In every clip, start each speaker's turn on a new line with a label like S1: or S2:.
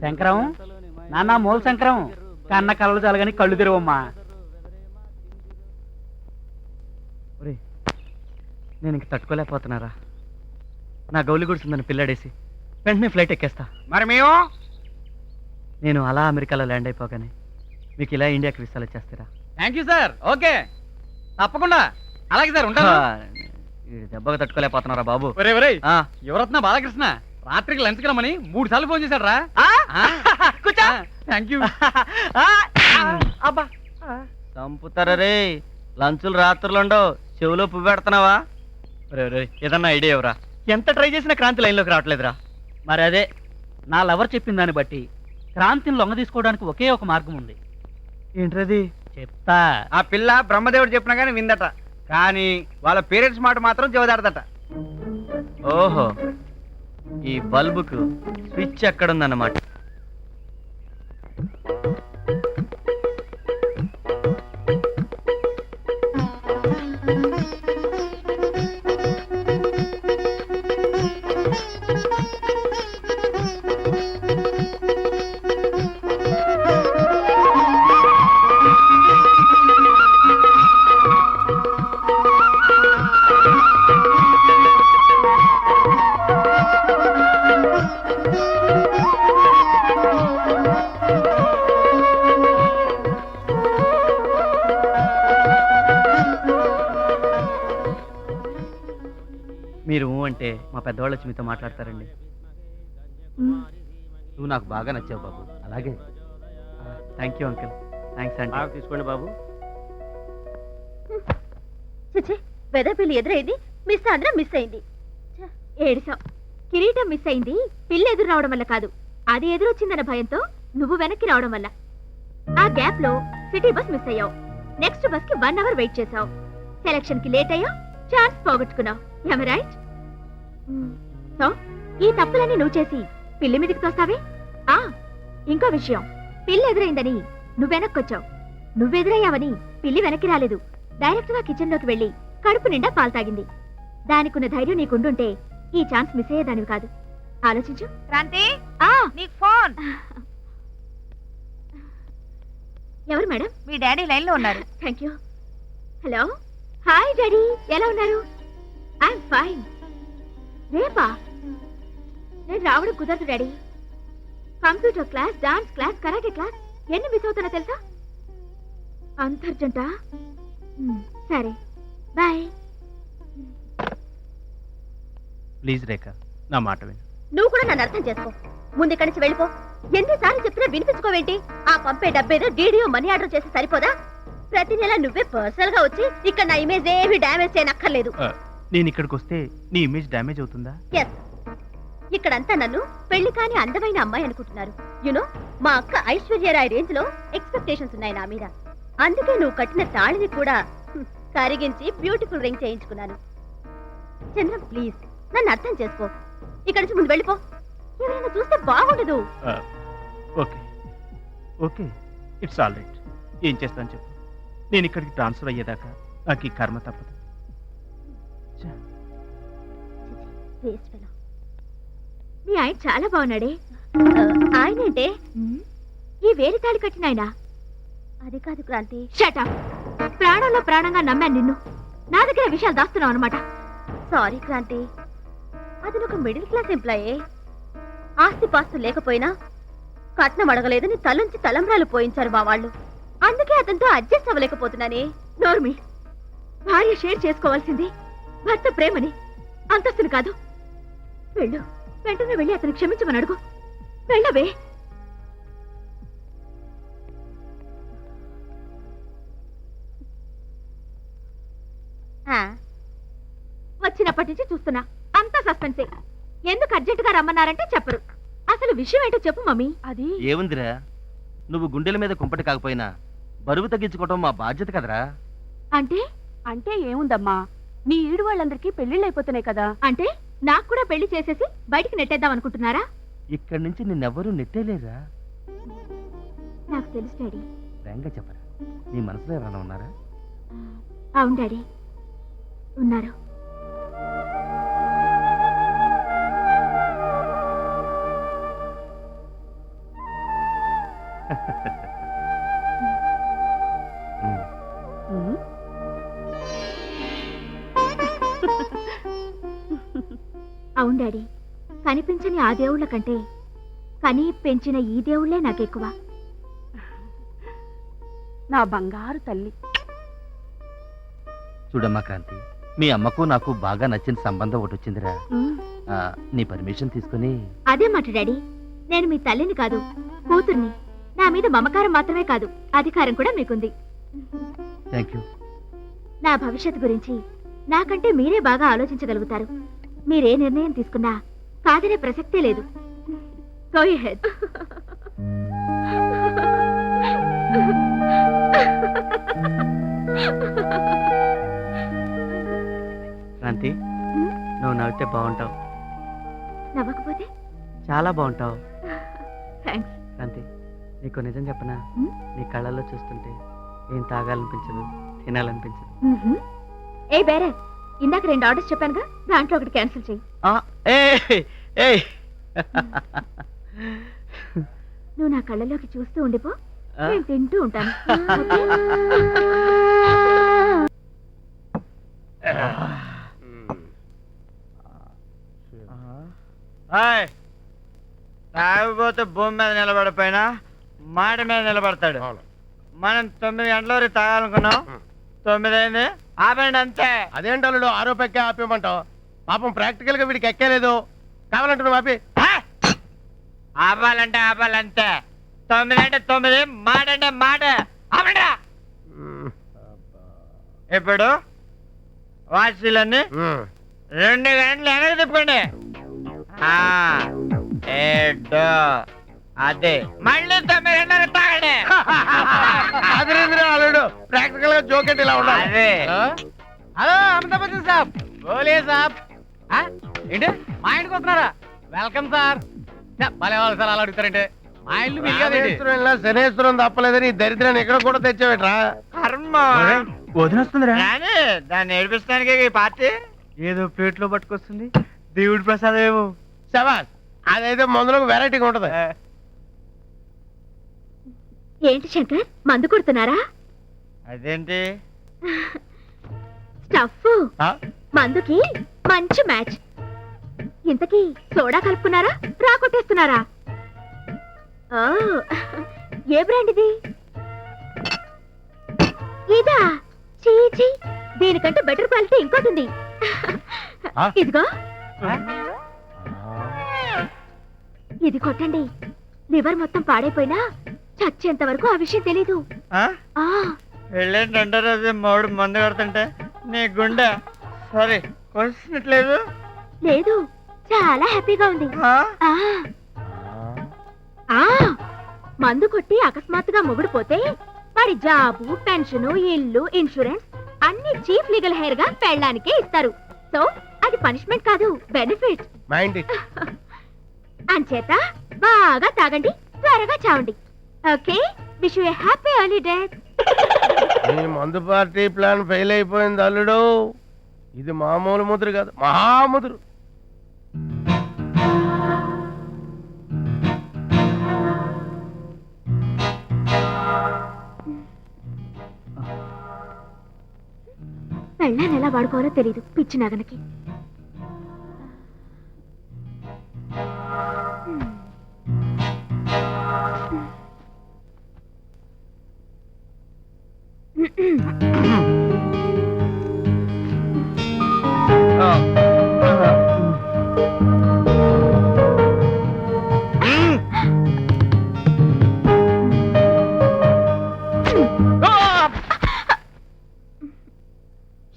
S1: శంకరం నాన్న మూల శంకరం కన్న కళ్ళు చాలుగాని కళ్ళు తెరవమ్మా. నేను ఇంక తట్టుకోలేకపోతున్నారా? నా గౌలి గుడిసిందని పిల్లాడేసి వెంటనే ఫ్లైట్ ఎక్కేస్తా.
S2: మరి మేము
S1: నేను అలా అమెరికాలో ల్యాండ్ అయిపోగానే మీకు ఇలా ఇండియాకి విసాలు వచ్చేస్తారా?
S2: Thank you sir. ఓకే తప్పకుండా. అలాగే సార్ ఉంటాను.
S1: దెబ్బగా తట్టుకోలేకపోతున్నారా బాబు?
S2: యువరత్న బాలకృష్ణ రాత్రికి లంచ్ రమ్మని 3 సార్లు ఫోన్ చేశాడు రా. Thank you.
S1: చంపుతారా రే? లంచులు రాత్రులుండవు, చెవులో పువ్వు పెడుతున్నావా? ఏదన్నా ఐడియా ఎవరా? ఎంత ట్రై చేసినా క్రాంతి లైన్లోకి రావట్లేదురా. మరి అదే నా లవర్ చెప్పిన దాన్ని బట్టి క్రాంతిని లొంగ తీసుకోవడానికి ఒకే ఒక మార్గం ఉంది. ఏంటది? చెప్తా.
S2: ఆ పిల్ల బ్రహ్మదేవుడు చెప్పినా కానీ విందట, కానీ వాళ్ళ పేరెంట్స్ మాట మాత్రం చెవదాడదట.
S1: ఓహో, ఈ బల్బుకు స్విచ్ ఎక్కడుందన్నమాట. మీరు అంటే మా పెద్దవాళ్ళు వచ్చి మీతో మాట్లాడతారండి.
S2: నువ్వు నాకు బాగా నచ్చావు బాబు.
S1: అలాగే. Thank you uncle. థ్యాంక్స్ అండి.
S2: తీసుకోండి బాబు.
S3: వెదపిల్లి ఎదురైంది, మిస్ అందరం మిస్ అయింది. ఏడిసాం. కిరీటం మిస్ అయింది పిల్ల ఎదురు రావడం వల్ల కాదు, అది ఎదురొచ్చిందన్న భయంతో నువ్వు వెనక్కి రావడం వల్ల. ఆ గ్యాప్ లో సిటీ బస్ మిస్ అయ్యావు. నెక్స్ట్ బస్ కి 1 అవర్ వెయిట్ చేసావు. సెలక్షన్ కి లేట్ అయ్యావు, ఛాన్స్ పోగొట్టుకున్నావు. రైట్? సో ఈ తప్పులన్నీ నువ్వు చేసి పిల్లి మీదకి తోస్తావే. ఇంకో విషయం, పిల్లి ఎదురైందని నువ్వు వెనక్కొచ్చావు. నువ్వెదురయ్యావని పిల్లి వెనక్కి రాలేదు, డైరెక్ట్ గా కిచెన్ లోకి వెళ్లి కడుపు నిండా పాలు తాగింది. దానికున్న ధైర్యం నీకుండుంటే ఈ ఛాన్స్ మిస్ అయ్యేదానివి కాదు. ఆలోచించు.
S4: క్రాంతి, నీకు ఫోన్.
S3: ఎవరు మేడం?
S4: మీ డాడీ లైన్ లో ఉన్నారు.
S3: Thank you. Hello. Hi daddy, ఎలా ఉన్నారు? I'm fine. రేపా? నేను రావడం కుదరదు daddy. Computer class, dance class, karate class ఎన్ని మిస్ అవుతున్నా తెలుసా? అంతర్జంట. సరే, బాయ్.
S1: ప్లీజ్ రేఖ, నా మాట విను.
S3: నువ్వు కూడా నన్ను అర్థం చేసుకో. ముందు ఇక్కడి నుంచి వెళ్ళిపో. ఎన్నిసార్లు చెప్పినా వినిపించుకోవేంటి? ఆ పంపే డబ్బేదో డీడీఓ మనీ ఆర్డర్ చేసి సరిపోదా? ప్రతి నెల నువ్వే పర్సనల్ గా వచ్చి ఇక్కడ నా ఇమేజ్ ఏమి డ్యామేజ్ చేయనక్కర్లేదు.
S1: నేను ఇక్కడికి వస్తే నీ ఇమేజ్ డ్యామేజ్ అవుతుందా?
S3: ఎస్. ఇక్కడంతా నన్ను పెళ్లి కాని అందమైన అమ్మాయి అనుకుంటున్నారు. యునో, మా అక్క ఐశ్వర్యరాయ్ రేంజ్ లో ఎక్స్పెక్టేషన్స్ ఉన్నాయి నా మీద. అందుకే నువ్వు కట్టిన తాళిని కూడా కరిగించి బ్యూటిఫుల్ రింగ్ చేయించుకున్నాను. చంద్రం, ప్లీజ్ నన్ను అర్థం చేసుకో. ఇక్కడి నుంచి ముందు వెళ్ళిపో. ఎవరైనా చూస్తే బాగుండదు.
S1: Okay okay, it's all right. ఏం చేస్తాను చెప్పు. నేను ఇక్కడికి ట్రాన్స్ఫర్ అయ్యేదాకా నాకు ఈ కర్మ తప్పదు.
S3: మీ ఆయన చాలా బాగున్నాడే. ఆయన అంటే ఈ వేరే తాళి కట్టిన ఆయన? అది కాదు క్రాంతి. షటప్. ప్రాణంలో ప్రాణంగా నమ్మాను నిన్ను. నా దగ్గర విషయాలు దాస్తున్నావు అనమాట. సారీ క్రాంతి, అది ఒక మిడిల్ క్లాస్ ఎంప్లాయే. ఆస్తి పాస్తు లేకపోయినా కట్నం అడగలేదని తలంచి తలంబ్రాలు పోయించారు మా వాళ్ళు. అందుకే అతనితో అడ్జస్ట్ అవ్వలేకపోతున్నానే. నోర్మి, భార్య షేర్ చేసుకోవాల్సింది భర్త ప్రేమని, అంతస్తుని కాదు. వెళ్ళు, వెంటనే వెళ్ళి అతను క్షమించమని అడుగు. వెళ్ళవే. వచ్చినప్పటి నుంచి చూస్తున్నా అంతా సస్పెన్సే. ఎందుకు అర్జెంట్ గా రమ్మన్నారంటే చెప్పరు. అసలు విషయం ఏంటో చెప్పు మమ్మీ. అది
S1: ఏముందిరా, నువ్వు గుండెల మీద కుంపటి కాకపోయినా బరువు తగ్గించుకోవటం మా బాధ్యత కదరా.
S3: అంటే?
S4: అంటే ఏముందమ్మా, నీ ఈడు వాళ్ళందరికీ పెళ్లిళ్ళు అయిపోతున్నాయి కదా.
S3: అంటే నాకు కూడా పెళ్లి చేసేసి బయటికి నెట్టేద్దాం అనుకుంటున్నారా?
S1: ఇక్కడి నుంచి నిన్నెవ్వరూ నెట్టేలేరా.
S3: నాకు తెలుసు డాడీ.
S1: ఫ్రాంక్గా చెప్పరా, నీ మనసులో ఎవరైనా ఉన్నారా?
S3: అవును డాడీ, ఉన్నారు.
S4: ఉమ్.
S3: అవును డాడీ, కనిపించని ఆ దేవుళ్ళ కంటే కని పెంచిన ఈ దేవుళ్ళే నాకెక్కువ.
S4: నా బంగారు తల్లి.
S5: చూడమ్మా క్రాంతి, మీ అమ్మకు నాకు బాగా నచ్చిన సంబంధం ఒకటి వచ్చిందిరా.
S3: ఉమ్,
S5: నీ పర్మిషన్ తీసుకుని.
S3: అదే మాట డాడీ, నేను మీ తల్లిని కాదు, కూతుర్ని. నా మీద మమకారం మాత్రమే కాదు, అధికారం కూడా మీకుంది.
S5: Thank you.
S3: నా భవిష్యత్తు గురించి నాకంటే మీరే బాగా ఆలోచించగలుగుతారు. మీరే నిర్ణయం తీసుకున్నా కాదనే ప్రసక్తే లేదు. Go ahead.
S1: క్రాంతి, నువ్వు నవ్వితే బాగుంటావు.
S3: నవ్వకపోతే
S1: చాలా బాగుంటావు.
S3: థ్యాంక్స్.
S1: క్రాంతి, నీకు నిజం చెప్పనా?
S3: ఉమ్,
S1: నీ కళ్ళల్లో చూస్తుంటే ఏం తాగాలనిపించదు, తినాలనిపించదు.
S3: మ్మ్హ్మ్. ఏ బేరే, ఇందాక 2 ఆర్డర్స్ చెప్పానుగా, దాంట్లో ఒకటి క్యాన్సిల్ చేయి.
S1: ఏయ్
S3: నువ్వు నా కళ్ళలోకి చూస్తూ ఉండిపో,
S1: ఆ?
S3: నేను తింటూ ఉంటాను. ఓకే?
S1: తాగిపోతే భూమి మీద నిలబడిపోయినా మాట మీద నిలబడతాడు. మనం 9 గంటల వరకు తాగాలనుకున్నాం, 9 అయింది, ఆపండి అంతే.
S6: అదేంటి అల్లుడు ఆరోపెక్కే ఆపేయమంటావు? పాపం ప్రాక్టికల్ గా వీడికి ఎక్కలేదు, కావాలంటే నువ్వు ఆపి.
S1: ఆపాలంటే ఆపాలంతే. 9 అంటే 9, మాట అంటే మాట. ఆపండి. ఇప్పుడు వాచీలన్నీ 2 గంటలు వెనక్కి తిప్పుకోండి. ఏడు, అదే మళ్ళీ 9 గంటలకు తాగండి.
S6: అదేంద్రా అల్లుడు ప్రాక్టికల్ గా జోకెట్ ఇలా ఉండాలి.
S1: అదే.
S2: హలో అమితాబ్ బచ్చన్ సాబ్, బోలే సాబ్. ఏంటి మా ఇంటికి వస్తున్నారా? Welcome sir. భలే వాళ్ళు సార్ అలా అడుగుతారంటే. మా ఇల్లు మీరు కాదండి.
S6: రామేశ్వరం ఇలా శనేశ్వరం తప్పలేదని ఈ దరిద్రాన్ని ఇక్కడ కూడా తెచ్చావేట్రా?
S1: కర్మ.
S5: వదినొస్తుందిరా.
S1: కానీ దాన్ని ఏడిపిస్తానికి ఈ పార్టీ ఏదో ప్లేట్లో పట్టుకొస్తుంది. దేవుడి ప్రసాదం ఏమో.
S6: శబాస్, అదైతే మందులకు వెరైటీగా ఉంటది.
S3: ఏంటి శంకర్, మందు కొడుతున్నారా?
S1: అదేంటి?
S3: స్టఫ్
S6: ఆ?
S3: మందుకి మంచి మ్యాచ్. ఇంతకీ సోడా కలుపుకున్నారా, రా కొట్టేస్తున్నారా? ఓ, ఏ బ్రాండ్ ఇది? ఇదా? చీచి, దీనికంటే బెటర్ క్వాలిటీ ఇంకోటి ఉంది.
S6: ఆ?
S3: ఇదిగో, ఇది కొట్టండి. లివర్ మొత్తం పాడైపోయినా చచ్చేంత వరకు ఆ విషయం తెలీదు.
S1: ఆ?
S3: ఆ,
S1: వెళ్ళేంటి 2వ రోజు మౌడు మందు కొడుతుంటే నీ గుండె సారీ కొలిసినట్లేదు.
S3: లేదు, చాలా హ్యాపీగా ఉంది.
S1: ఆ?
S3: ఆ ఆ మందు కొట్టి అకస్మాత్తుగా మొగుడు పోతే వాడి జాబు, పెన్షను, ఇల్లు, ఇన్సూరెన్స్ అన్ని చీఫ్ లీగల్ హెయిర్ గా పెళ్ళడానికే ఇస్తారు. సో అది పనిష్మెంట్ కాదు, బెనిఫిట్.
S6: మైండ్
S3: అంచేత బాగా తాగండి, త్వరగా చావండి. Okay, wish you happy early death.
S6: ఈ మందు పార్టీ ప్లాన్ ఫెయిల్ అయిపోయింది అల్లుడు. ఇది మామూలు ముదురు కాదు, మహాముదురు.
S3: పెళ్ళాన్ని ఎలా వాడుకోవాలో తెలీదు పిచ్చి నగనకి.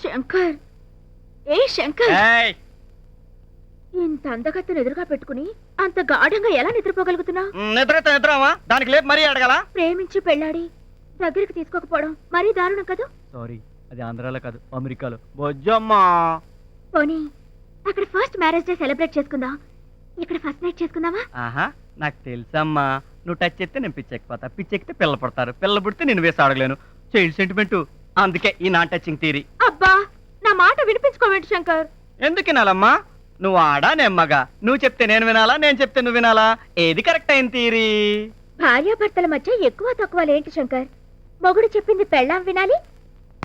S3: శంకర్, ఏ శంకర్,
S1: ఏయ్,
S3: ఇంత అందగత్తెను ఎదురుగా పెట్టుకుని అంత గాఢంగా ఎలా నిద్రపోగలుగుతున్నావు?
S1: నిద్రమా దానికి లేపు మరీ అడగల.
S3: ప్రేమించి పెళ్ళాడి దగ్గరికి తీసుకోకపోవడం మరీ దారుణం కదా.
S1: సారీ, అది ఆంధ్రాలో కాదు, అమెరికాలో. బొజ్జమ్మా.
S3: పోనీ అక్కడ ఫస్ట్ మ్యారేజ్ డే సెలబ్రేట్ చేసుకుందాం, ఇక్కడ ఫస్ట్ నైట్ చేసుకుందామా?
S1: ఆహా, నాకు తెలుసమ్మా. నువ్వు టచ్ చేస్తే నేను పిచ్చెక్కిపోతా, పిచ్చెక్కితే పిల్ల పడతారు, పిల్ల పుడితే నేను వేసి అడగలేను. Child sentiment. అందుకే ఈ నాన్ టచింగ్ థీరీ.
S3: అబ్బా, నా మాట వినిపించుకోవేంటి శంకర్?
S1: ఎందుకు వినాలమ్మా? నువ్వు ఆడా నేను మగా, నువ్వు చెప్తే నేను వినాలా, నేను చెప్తే నువ్వు వినాలా? ఏది కరెక్ట్ అయిన థీరీ?
S3: భార్యాభర్తల మధ్య ఎక్కువ తక్కువలేంటి శంకర్? మొగుడు చెప్పింది పెళ్ళాం వినాలి,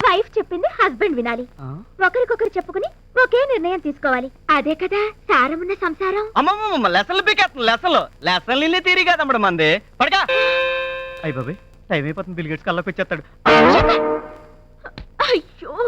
S3: వైఫ్ చెప్పింది హస్బెండ్ వినాలి. ఒకరికొకరు చెప్పుకుని ఒకే నిర్ణయం తీసుకోవాలి. అదే కదా సారమున్న సంసారం.
S1: అమ్మమ్మ లెసన్లు పీకేస్తుంది లెసన్లు ఇల్లు తీరి కదమ్మడు మంది పడక అయ్యి బాబాయ్ టైం అయిపోతుంది బిల్ గేట్స్ కల్లోకి వచ్చేస్తాడు.
S3: శంకర్,